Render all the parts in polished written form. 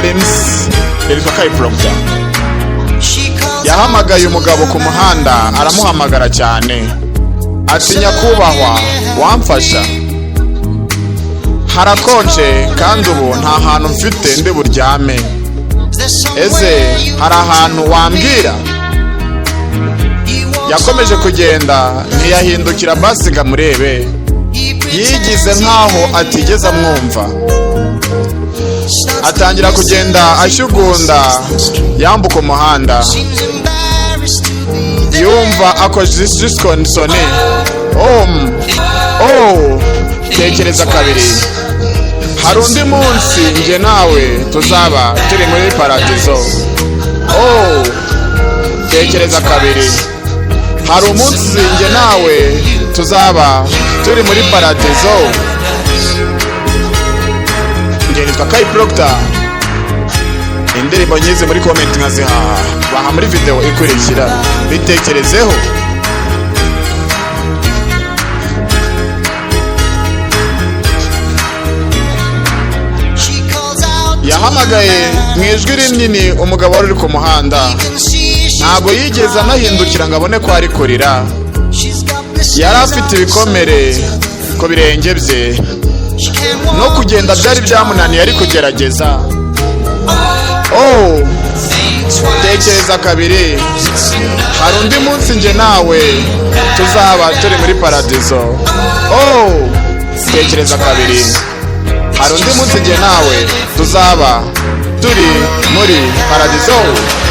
Films yitwa Kai Proctor. Yahamagaye umugabo ku muhanda, aramuhamagara cyane ati nyakubahwa wamfasha, harakonje kandi ubu nta hantu mfite ndi buryame, ese hari ahantu wambwira? Yakomeje kugenda ntiyahindukira basi ngo amurebe, yigize nkaho atigeze amwumva. Atangira kugenda ashyugunda yambuka umuhanda, yumva akoze isoni. Tekereza kabiri, hari undi munsi njye nawe tuzaba turi muri paradizo. Tekereza kabiri, hari umunsi njye nawe tuzaba turi muri paradizo. Njye nitwa Kai Proctor. Indirimbo nyize muri comment nkazihaha, baha muri video ikurikira. Bitekerezeho. Yahamagaye mu ijwi rinini umugabo wari uri ku muhanda, ntabwo yigeze anahindukira ngo abone ko ari kurira. Yari afite ibikomere ku birenge bye, no kugenda byari byamunaniye ari kugerageza. Tekereza kabiri, hari undi munsi njye nawe tuzaba turi muri paradizo. Tekereza kabiri, hari undi munsi njye nawe tuzaba turi muri paradizo.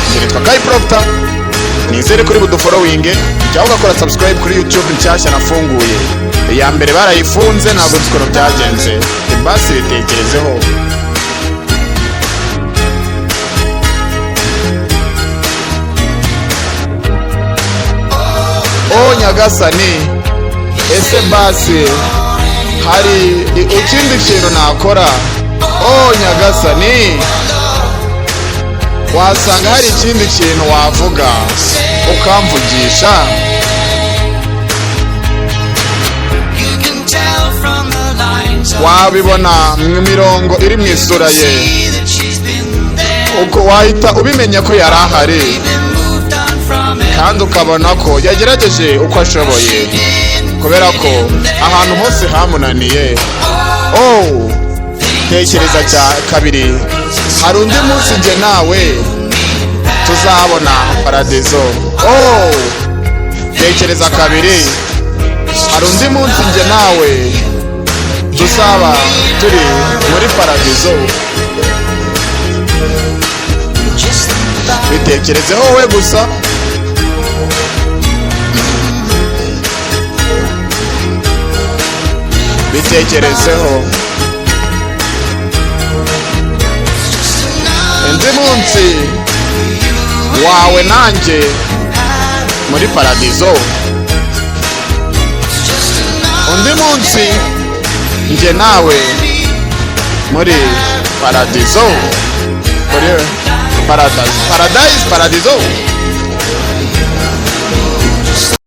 Njye nitwa Kai Proctor. Nizere kuri budufollowinge cyangwa ugakora subscribe kuri YouTube nshyashya nafunguye. Iya mbere barayifunze ntabwo nzi ukuntu byagenze. Basi bitekerezeho. Nyagasani, ese basi hari ikindi kintu nakora? Nyagasani, wasanga hari ikindi kintu wavuga ukamvugisha? Wabibona mu mirongo iri mu isura ye, uko wahita ubimenya ko yari ahari, kandi ukabona ko yagerageje uko ashoboye, kubera ko ahantu hose hamunaniye. Tekereza kabiri, hari undi munsi njye nawe tuzabona paradizo. Tekereza kabiri, hari undi munsi njye nawe tuzaba turi muri paradizo. Bitekerezeho wowe gusa. Bitekerezeho. Undi munsi wawe nanjye muri paradizo. Undi munsi njye nawe muri paradizo. Paradizo.